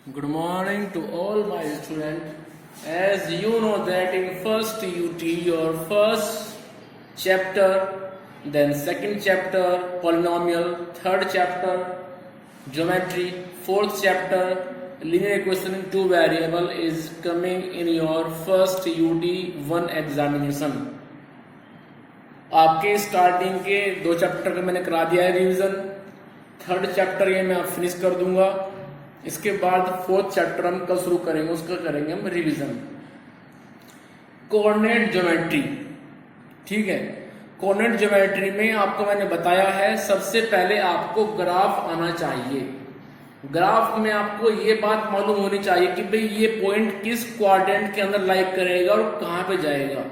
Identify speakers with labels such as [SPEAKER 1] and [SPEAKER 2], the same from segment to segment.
[SPEAKER 1] Good morning to all my students. As you know that in first UT your first chapter, then second chapter polynomial, third chapter geometry, fourth chapter linear equation in two variable is coming in your first UT 1 examination. आपके starting के दो chapter का मैंने करा दिया है revision, third chapter ये मैं फिनिश कर दूंगा। इसके बाद फोर्थ चैप्टर हम कल शुरू करेंगे, उसका करेंगे हम रिवीजन। कोऑर्डिनेट ज्योमेट्री, ठीक है। कोऑर्डिनेट ज्योमेट्री में आपको मैंने बताया है सबसे पहले आपको ग्राफ आना चाहिए। ग्राफ में आपको ये बात मालूम होनी चाहिए कि भाई ये पॉइंट किस क्वाड्रेंट के अंदर लाई करेगा और कहां पे जाएगा।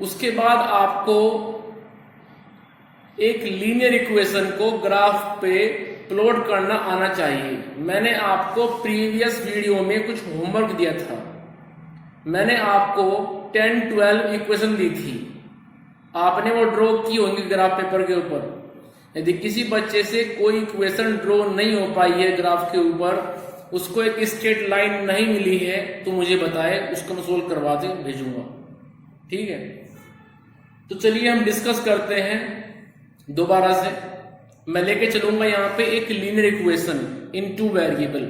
[SPEAKER 1] उसके बाद आपको एक लीनियर इक्वेशन को ग्राफ पे प्लॉट करना आना चाहिए। मैंने आपको प्रीवियस वीडियो में कुछ होमवर्क दिया था, मैंने आपको 10-12 इक्वेशन दी थी, आपने वो ड्रॉ की होंगी ग्राफ पेपर के ऊपर। यदि किसी बच्चे से कोई इक्वेशन ड्रॉ नहीं हो पाई है ग्राफ के ऊपर, उसको एक स्ट्रेट लाइन नहीं मिली है, तो मुझे बताए, उसको मैं सोल्व करवा के भेजूंगा, ठीक है। तो चलिए हम डिस्कस करते हैं दोबारा से। मैं लेके चलूंगा यहाँ पे एक linear equation in two variable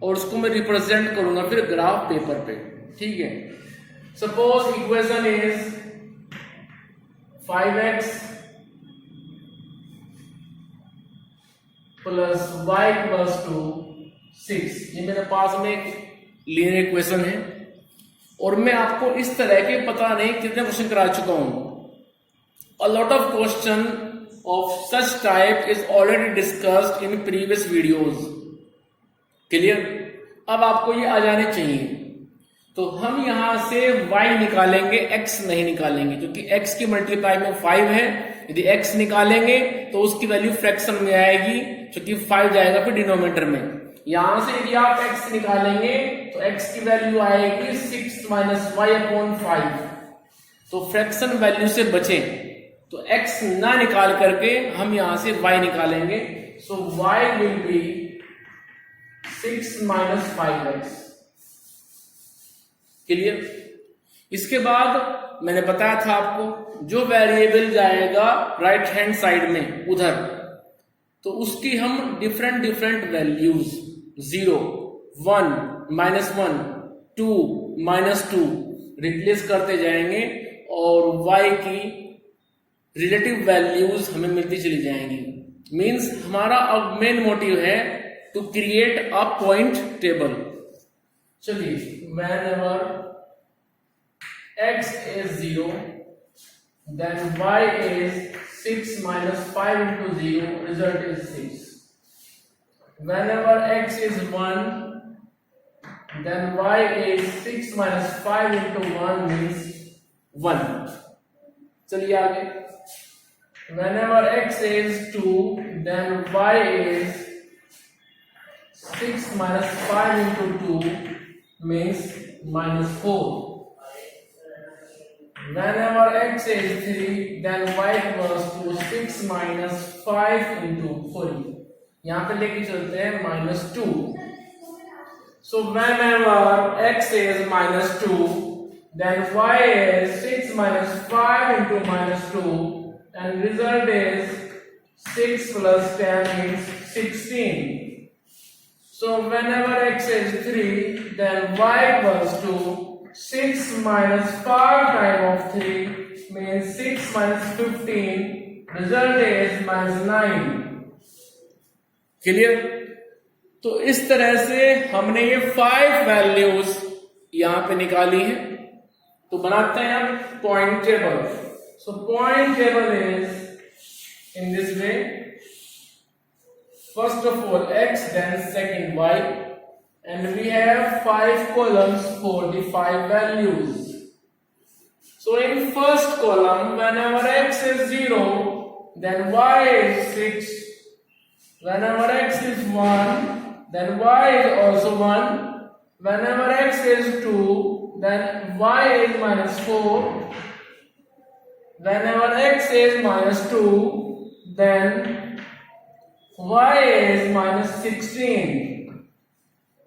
[SPEAKER 1] और उसको मैं रिप्रेजेंट करूंगा फिर ग्राफ पेपर पे, ठीक है। Suppose equation is 5x plus y plus 2 6। ये मेरे पास में एक लीनियर इक्वेशन है और मैं आपको इस तरह के पता नहीं कितने क्वेश्चन करा चुका हूं। A lot of question of such type is already discussed in previous videos. Clear? अब आपको ये आ जाने चाहिए। तो हम यहां से y निकालेंगे, x नहीं निकालेंगे, क्योंकि x की मल्टीप्लाई में 5 है। यदि x निकालेंगे तो उसकी वैल्यू फ्रैक्शन में आएगी, क्योंकि 5 जाएगा फिर डिनोमिनेटर में। यहां से यदि आप x निकालेंगे तो x की वैल्यू आएगी 6 माइनस वाई अपॉन 5। तो फ्रैक्शन वैल्यू से बचें तो x ना निकाल करके हम यहां से y निकालेंगे। सो y will be 6 minus 5x। Clear? इसके बाद मैंने बताया था आपको जो वेरिएबल जाएगा राइट हैंड साइड में उधर, तो उसकी हम डिफरेंट वैल्यूज 0, 1, -1, 2, -2 रिप्लेस करते जाएंगे और y की रिलेटिव वैल्यूज हमें मिलती चली जाएंगी। मींस हमारा अब मेन मोटिव है to create a point table. चलिए, whenever x is 0 then y is 6 minus 5 into 0, result is 6. Whenever x is 1 then y is 6 minus 5 into 1 means 1. चलिए आगे। Whenever x is 2 then y is 6 minus 5 into 2 means -4. Whenever x is 3 then y equals to 6 minus 5 into 4। यहां पे लेके चलते हैं -2। So whenever x is -2 then y is 6 minus 5 into -2 and result is 6 plus 10 means 16. So whenever x is 3 then y equals to 6 minus 5 times of 3 means 6 minus 15, result is -9. Clear? तो इस तरह से हमने ये 5 वैल्यूज यहां पे निकाली है। तो बनाते हैं हम point table. So point table is in this way, first of all x then second y, and we have 5 columns for the 5 values. So in first column, whenever x is 0 then y is 6, whenever x is 1 then y is also 1, whenever x is 2 then y is -4, whenever x is -2 then y is -16.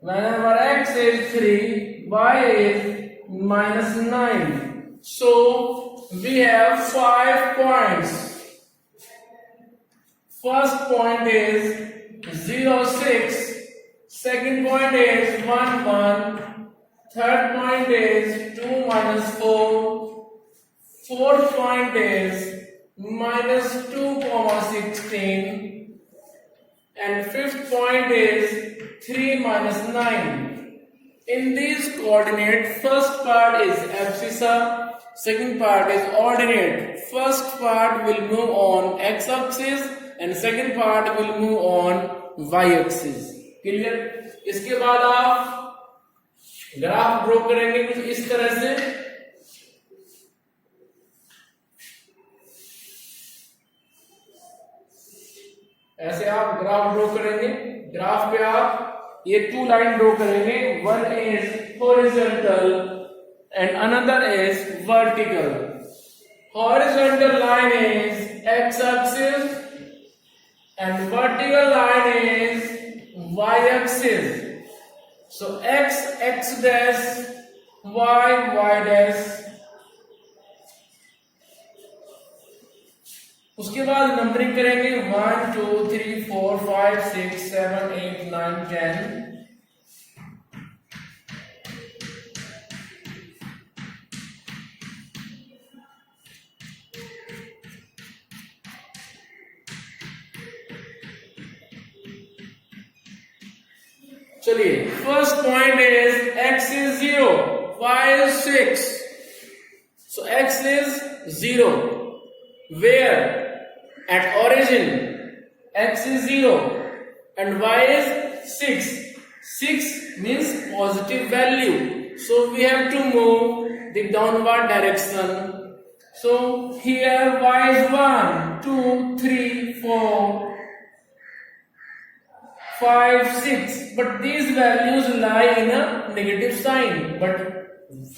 [SPEAKER 1] whenever x is 3, y is minus 9. So we have 5 points. First point is 0, 6. Second point is 1, 1. Third point is 2 minus 4. Fourth point is minus 2, 16. And fifth point is 3 minus 9. In these coordinates, first part is abscissa, second part is ordinate. First part will move on x-axis and second part will move on y-axis. Clear? इसके बाद आप graph draw करेंगे कुछ इस तरह से. ऐसे आप ग्राफ ड्रॉ करेंगे. ग्राफ पे आप ये 2 लाइन ड्रॉ करेंगे. One is horizontal and another is vertical. Horizontal line is x-axis and vertical line is y-axis. So x dash, y dash. उसके बाद नंबरिंग करेंगे 1 2 3 4 5 6 7 8 9 10. चलिए, first point is x is 0, y is 6. So x is 0. Where? At origin, x is 0 and y is 6. 6 means positive value. So we have to move the downward direction. So here y is 1, 2, 3, 4, 5, 6. But these values lie in a negative sign. But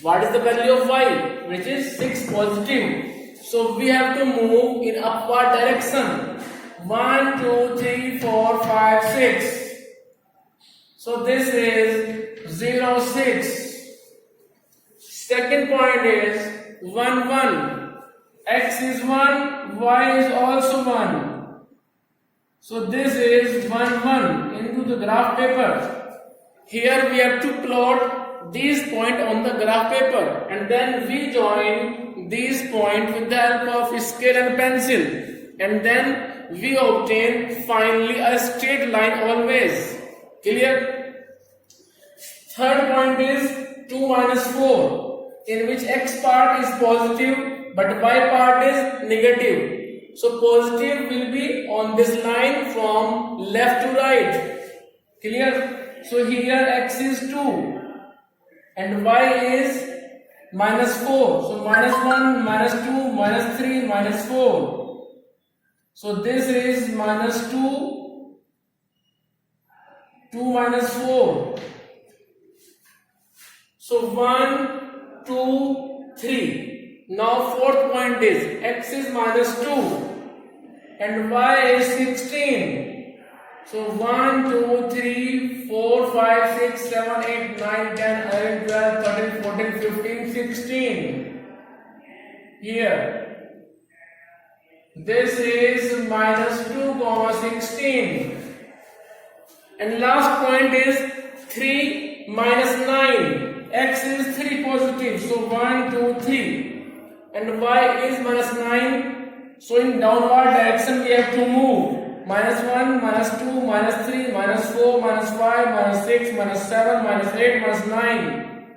[SPEAKER 1] what is the value of y? Which is 6 positive. So we have to move in upward direction. 1, 2, 3, 4, 5, 6. So this is 0, 6. Second point is 1, 1. X is 1, y is also 1. So this is 1, 1 into the graph paper. Here we have to plot these points on the graph paper and then we join these points with the help of scale and pencil, and then we obtain finally a straight line always. Clear? Third point is 2 minus 4, in which x part is positive but y part is negative. So positive will be on this line from left to right. Clear? So here x is 2 and y is minus 4. So minus 1, minus 2, minus 3, minus 4. So this is minus 2, 2 minus 4. So 1, 2, 3. Now fourth point is x is minus 2 and y is 16. So 1, 2, 3, 4, 5, 6, 7, 8, 9, 10, 11, 12, 13, 14, 15, 16. Here. This is minus 2, 16. And last point is 3 minus 9. X is 3 positive. So 1, 2, 3. And y is minus 9. So in downward direction we have to move. Minus 1, minus 2, minus 3, minus 4, minus 5, minus 6, minus 7, minus 8, minus 9.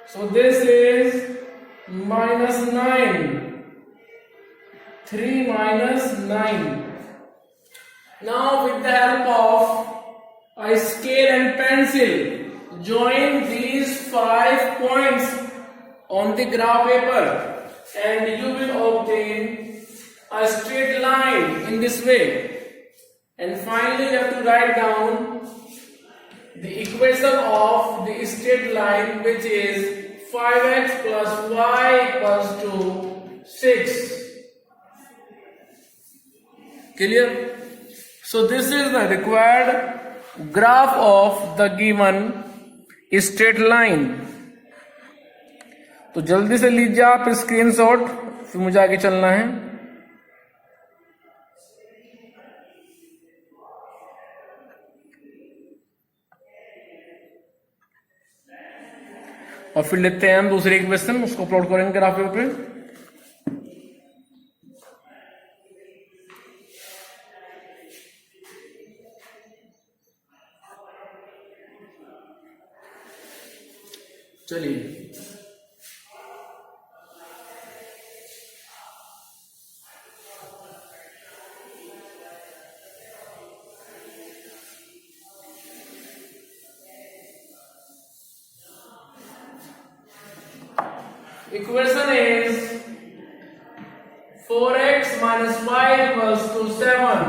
[SPEAKER 1] So this is minus 9. 3 minus 9. Now with the help of a scale and pencil, join these 5 points on the graph paper and you will obtain a straight line in this way. And finally you have to write down the equation of the straight line, which is 5x plus y equals to 6. Clear? So this is the required graph of the given straight line. तो जल्दी से लीजिए आप screenshot, फिर मुझे आगे चलना है। और फिर लेते हैं हम दूसरे इक्वेशन, उसको प्लॉट करेंगे ग्राफ पेपर पे। चलिए equation is 4x minus 5 equals to 7.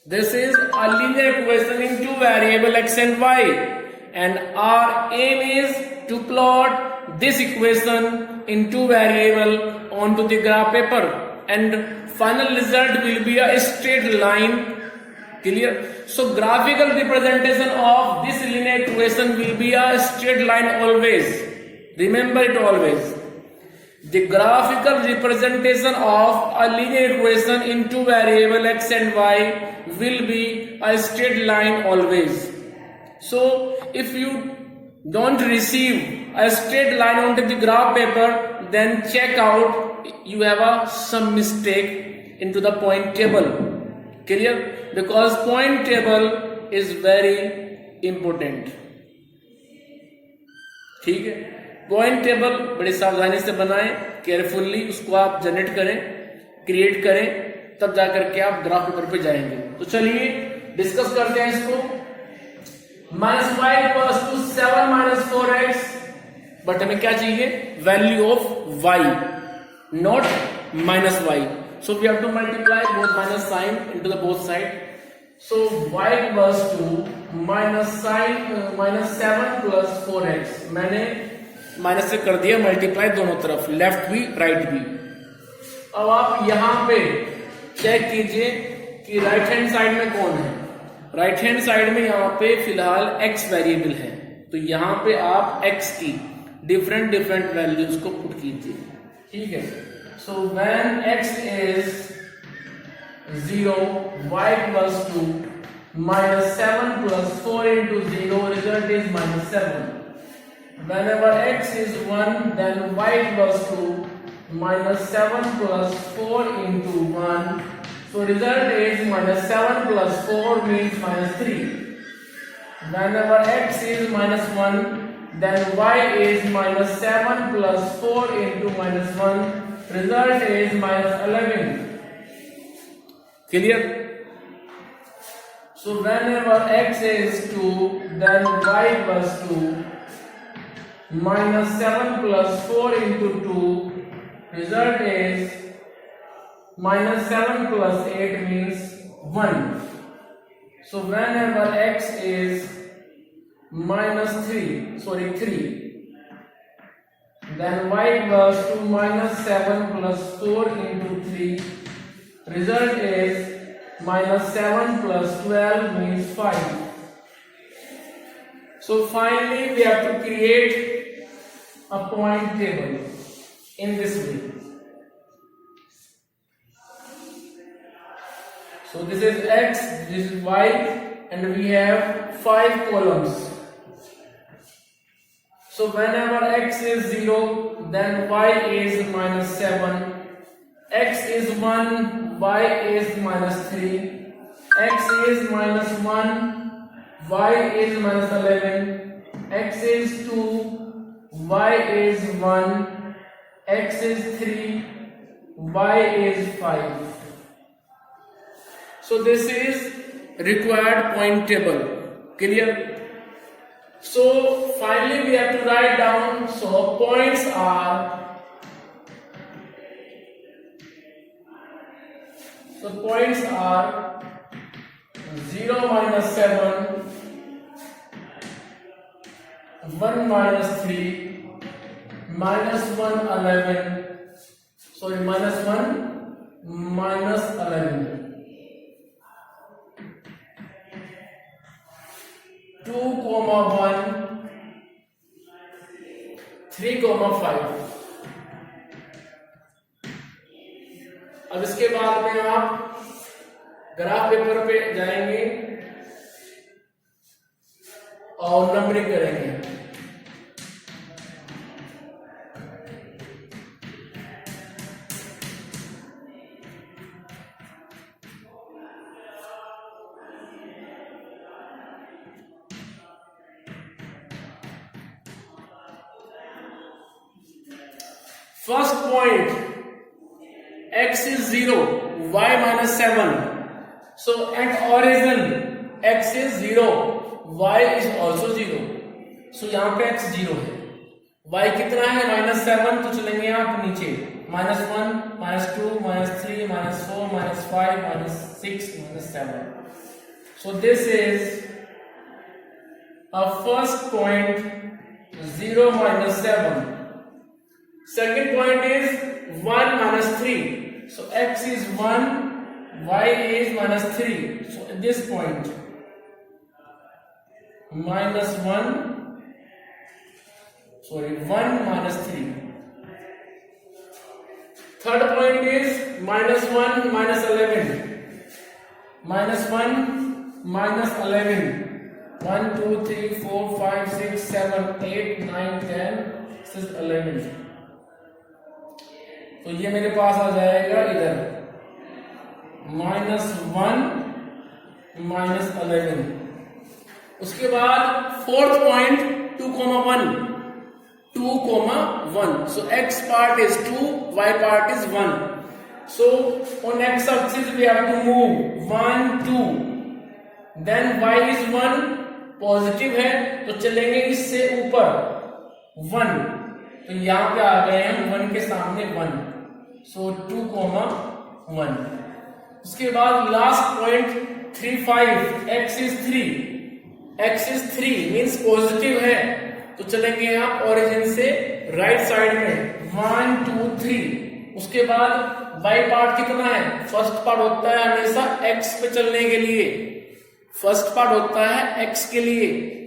[SPEAKER 1] This is a linear equation in two variable x and y, and our aim is to plot this equation in two variable onto the graph paper, and final result will be a straight line. Clear? So graphical representation of this linear equation will be a straight line always. Remember it always. The graphical representation of a linear equation in two variable x and y will be a straight line always. So if you don't receive a straight line onto the graph paper, then check out you have some mistake into the point table. Clear? Because point table is very important. ठीक है, point table बड़ी सावधानी से बनाएं, carefully उसको आप generate करें, create करें, तब जाकर के आप ग्राफ पेपर पे जाएंगे। तो चलिए डिस्कस करते हैं इसको। -y = 7 - 4x, बट हमें क्या चाहिए? Value of y, not -y. So we have to multiply both minus sign into the both side. So y equals to -7 + 4x. मैंने माइनस से कर दिया मल्टीप्लाई दोनों तरफ, लेफ्ट भी राइट भी। अब आप यहां पे चेक कीजिए कि राइट हैंड साइड में कौन है। राइट हैंड साइड में यहां पे फिलहाल x वेरिएबल है, तो यहां पे आप x की डिफरेंट डिफरेंट वैल्यूज को पुट कीजिए। ठीक है, so when x is 0, y equals to -7 + 4 × 0, result is -7. Whenever x is 1, then y equals to -7 + 4 × 1. So result is -7 + 4 means -3. Whenever x is -1, then y is -7 + 4 × -1. Result is -11. Clear? So whenever x is 2, then y equals to -7 + 4 × 2. Result is -7 + 8 means 1. So whenever x is -3, then y equals to -7 + 4 × 3. Result is -7 + 12 means 5. So finally we have to create a point table in this way. So this is x, this is y, and we have 5 columns. So whenever x is 0, then y is -7, x is 1, y is -3, x is -1, y is -11, x is 2, y is 1, x is 3, y is 5. So this is required point table. Clear? So finally we have to write down. So points are, so points are 0 - 7, 1 - 3, -1 11, sorry, -1 -11. 2,1, 3,5। अब इसके बाद में आप graph paper पे जाएंगे और numbering करेंगे। First point x is 0, y minus 7. So at origin x is 0, y is also 0. So यहाँ पे x 0 है, y कितना है -7, तो चलेंगे आप नीचे -1, -2, -3, -4, -5, -6, -7. So this is a first point 0 minus 7. Second point is 1 minus 3. So x is 1, y is -3. So at this point -1, 1 minus 3. Third point is -1 minus 11. -1 minus 11. 1, 2, 3, 4, 5, 6, 7, 8, 9, 10. This is 11. तो ये मेरे पास आ जाएगा इधर -1 -11। उसके बाद fourth point 2,1, 2,1। So x part is 2, y part is 1. So on x axis we have to move 1, 2, then y is 1, positive है तो चलेंगे इससे ऊपर 1, तो यहां पे आ गए हम 1 के सामने 1, सो 2,1। उसके बाद last point 3, 5, x is 3, x is 3 means positive है तो चलेंगे आप ओरिजिन से राइट साइड में 1, 2, 3। उसके बाद y पार्ट कितना है, फर्स्ट पार्ट होता है हमेशा x पे चलने के लिए, फर्स्ट पार्ट होता है x के लिए,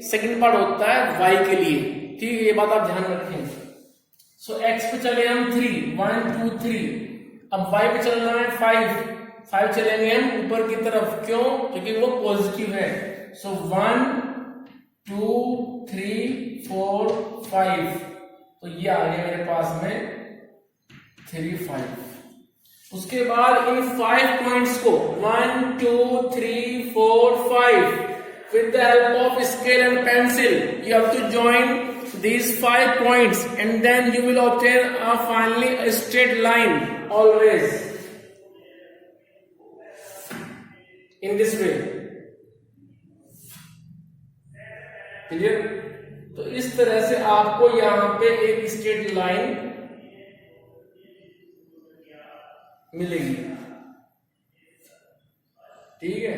[SPEAKER 1] सेकंड पार्ट होता है y के लिए। ठीक है, ये बात आप ध्यान रखें। सो x पे चले हम 3, 1, 2, 3। अब y पे चलना है 5 चलेंगे हम ऊपर की तरफ, क्यों, क्योंकि वो पॉजिटिव है। सो 1, 2, 3, 4, 5, तो ये आ गया मेरे पास में 3, 5। उसके बाद इन 5 पॉइंट्स को 1, 2, 3, 4, 5 with the help of scale and pencil you have to join these 5 points and then you will obtain finally a straight line always in this way. Clear? तो इस तरह से आपको यहां पे एक स्ट्रेट लाइन मिलेगी। ठीक है,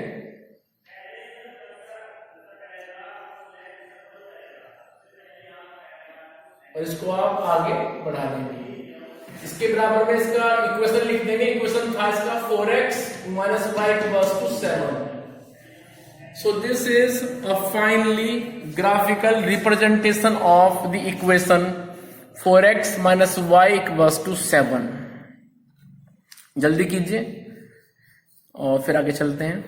[SPEAKER 1] और इसको आप आगे बढ़ा देंगे। इसके बराबर में इसका इक्वेशन लिख देंगे। इक्वेशन था इसका 4x minus y equals to 7. So this is a finally graphical representation of the equation 4x minus y equals to 7. जल्दी कीजिए और फिर आगे चलते हैं।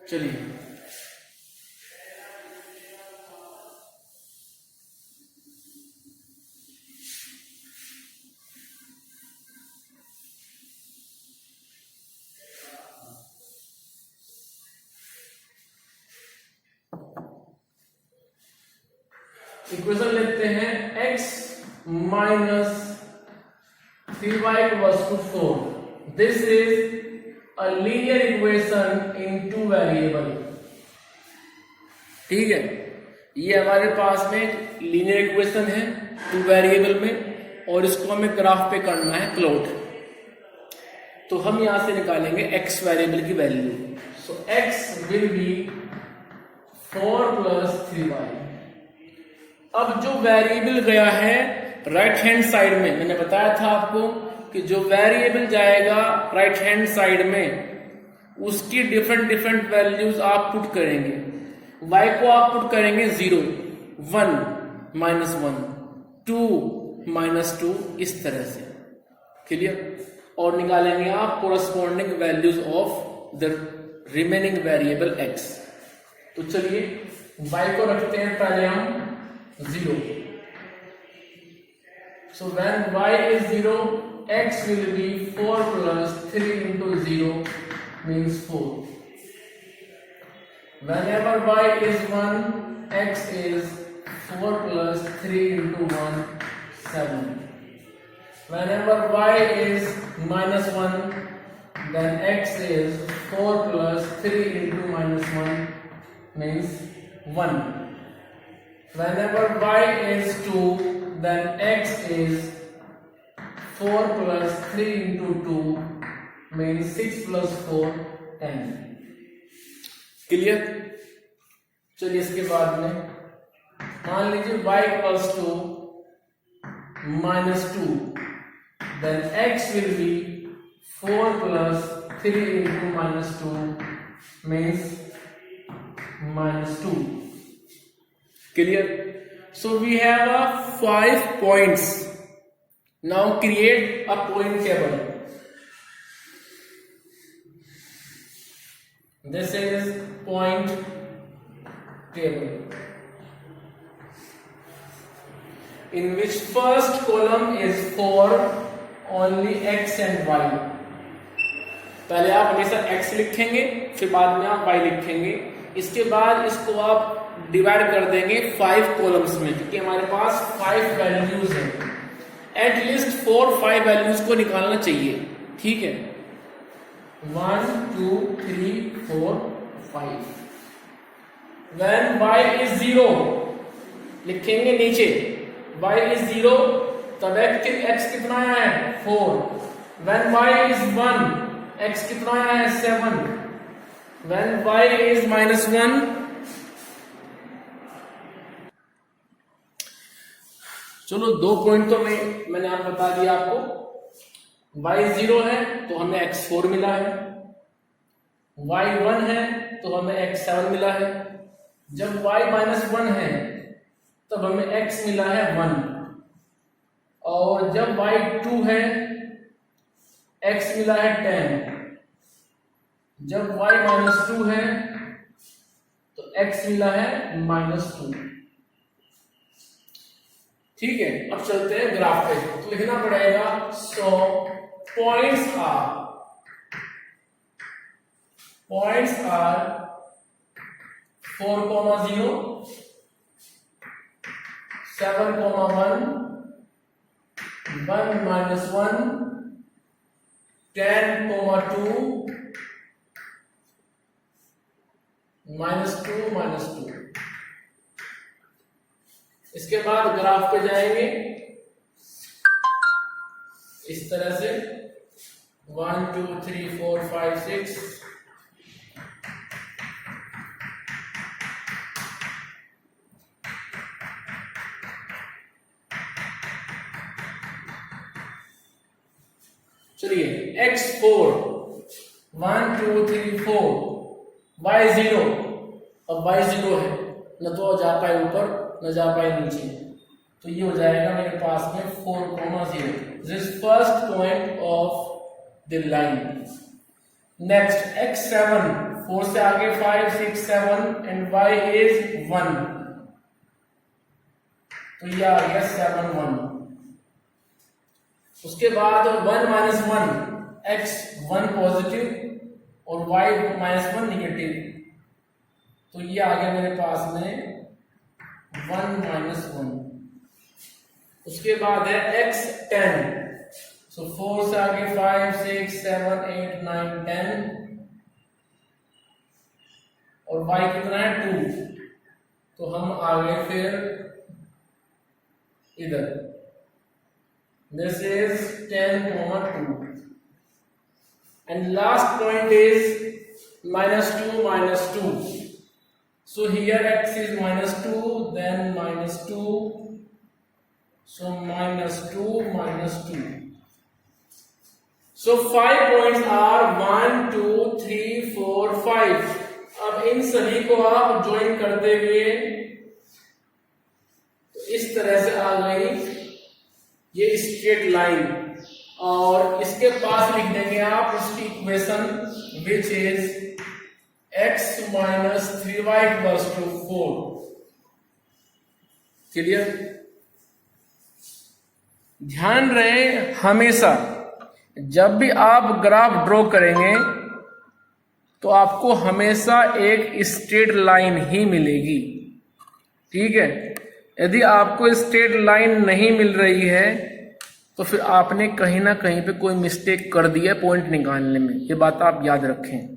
[SPEAKER 1] चलिए, इक्वेशन लेते हैं x minus 3y equals to 4. This is a linear equation in 2 variable. ठीक है, ये हमारे पास में लीनियर इक्वेशन है 2 वेरिएबल में और इसको हमें ग्राफ पे करना है प्लॉट। तो हम यहां से निकालेंगे x वेरिएबल की value. So x will be 4 plus 3y। अब जो वेरिएबल गया है राइट हैंड साइड में, मैंने बताया था आपको कि जो वेरिएबल जाएगा राइट हैंड साइड में उसकी डिफरेंट डिफरेंट वैल्यूज आप पुट करेंगे। y को आप पुट करेंगे 0, 1, -1, 2, -2, इस तरह से। क्लियर? और निकालेंगे आप corresponding values of the remaining variable x। तो चलिए y को रखते हैं पहले हम 0। So when y is 0, x will be 4 plus 3 into 0 means 4. Whenever y is 1, x is 4 plus 3 into 1, 7. Whenever y is -1, then x is 4 plus 3 into -1 means 1. Whenever y is 2, then x is 4 plus 3 into 2 means 6 plus 4, 10. Clear? चलिए इसके बाद में मान लीजिए y equals to -2, then x will be 4 plus 3 into -2 means -2. Clear? So we have a 5 points. Now create a point table. This is point table, in which first column is for only x and y. पहले आप हमेशा x लिखेंगे, फिर बाद में आप y लिखेंगे। इसके बाद इसको आप डिवाइड कर देंगे 5 कॉलम्स में, क्योंकि हमारे पास 5 वैल्यूज हैं। एटलीस्ट 4-5 वैल्यूज को निकालना चाहिए। ठीक है, 1 2 3 4 5। When y is 0 लिखेंगे नीचे, y is 0 तब x कितना है 4। When y is 1 x कितना है 7। When y is -1 चलो 2 पॉइंट तो मैंने आप बता दिया आपको। y 0 है तो हमें x 4 मिला है, y 1 है तो हमें x 7 मिला है। जब y -1 है तब हमें x मिला है 1, और जब y 2 है x मिला है 10। जब y -2 है तो x मिला है -2। ठीक है, अब चलते हैं ग्राफ पे। तो लिखना पड़ेगा सो पॉइंट्स आर 4, 0, 7, 1, 1, -1, 10, 2, -2, -2। इसके बाद ग्राफ पे जाएंगे इस तरह से 1 2 3 4 5 6। चलिए x4 1 2 3 4, y0, अब y0 है, न तो जा पाए ऊपर न जा पाए नीचे, तो ये हो जाएगा मेरे पास में 4, 0। This first point of the line. Next x7, 4 से आगे 5 6 7 एंड y इज 1, तो ये आ गया 7 1। उसके बाद 1 -1, x 1 पॉजिटिव और y -1 निगेटिव, तो ये आ गया मेरे पास में 1 -1। उसके बाद है x10, सो 4 से आगे 5 6 7 8 9 10 और y कितना है 2, तो हम आ गए फिर इधर। This is 10, 2 and last point is -2, -2. So here x is -2, then -2, So -2. So 5 points are 1 2 3 4 5. अब इन सभी को आप ज्वाइन करते हुए तो इस तरह से आ गई ये स्ट्रेट लाइन, और इसके पास लिख देंगे आप उसकी equation which is x minus 3y equals to 4. Clear? ध्यान रहे हमेशा जब भी आप ग्राफ ड्रॉ करेंगे तो आपको हमेशा एक स्ट्रेट लाइन ही मिलेगी। ठीक है, यदि आपको स्ट्रेट लाइन नहीं मिल रही है तो फिर आपने कहीं ना कहीं पे कोई मिस्टेक कर दिया पॉइंट निकालने में, ये बात आप याद रखें।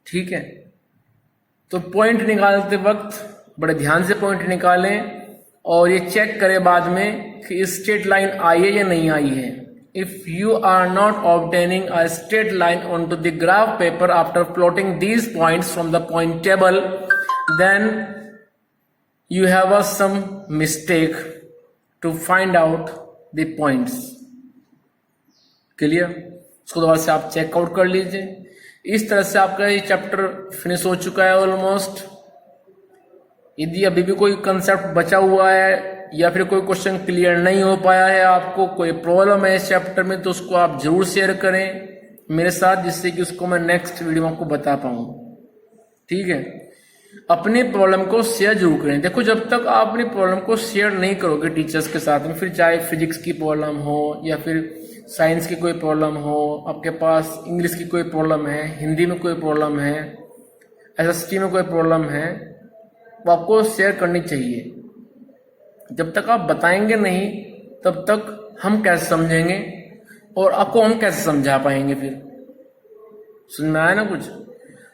[SPEAKER 1] ठीक है, तो पॉइंट निकालते वक्त बड़े ध्यान से पॉइंट निकालें और ये चेक करें बाद में कि स्ट्रेट लाइन आई है या नहीं आई है। If you are not obtaining a straight line on to the graph paper after plotting these points from the point table, then you have a some mistake to find out the points. Clear? उसको दोबारा से आप checkout कर लीजिए। इस तरह से आपका ये चैप्टर फिनिश हो चुका है ऑलमोस्ट। यदि अभी भी कोई कंसेप्ट बचा हुआ है या फिर कोई क्वेश्चन क्लियर नहीं हो पाया है, आपको कोई प्रॉब्लम है इस चैप्टर में, तो उसको आप जरूर शेयर करें मेरे साथ, जिससे कि उसको मैं नेक्स्ट वीडियो में आपको बता पाऊँ। ठीक है, अपनी प्रॉब्लम को शेयर जरूर करें। देखो, जब तक आप अपनी प्रॉब्लम को शेयर नहीं करोगे टीचर्स के साथ में, फिर चाहे फिजिक्स की प्रॉब्लम हो या फिर साइंस की कोई प्रॉब्लम हो, आपके पास इंग्लिश की कोई प्रॉब्लम है, हिंदी में कोई प्रॉब्लम है, एसएसटी में कोई प्रॉब्लम है, वो आपको शेयर करनी चाहिए। जब तक आप बताएंगे नहीं तब तक हम कैसे समझेंगे और आपको हम कैसे समझा पाएंगे? फिर समझ में आया ना कुछ?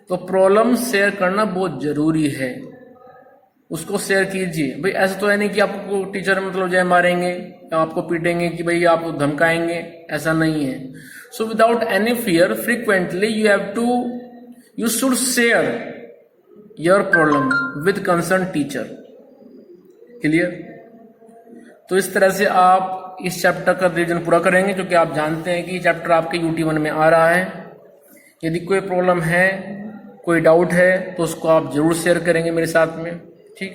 [SPEAKER 1] तो प्रॉब्लम शेयर करना बहुत जरूरी है, उसको शेयर कीजिए। भाई ऐसा तो है नहीं कि आपको टीचर मतलब जय मारेंगे या आपको पीटेंगे कि भाई आपको धमकाएंगे, ऐसा नहीं है। So without any fear frequently you should share your problem with concern teacher. Clear? तो इस तरह से आप इस चैप्टर का रिवीजन पूरा करेंगे, क्योंकि आप जानते हैं कि चैप्टर आपके UT1 में आ रहा है। यदि कोई प्रॉब्लम है, कोई डाउट है, तो उसको आप जरूर शेयर करेंगे मेरे साथ में। ठीक।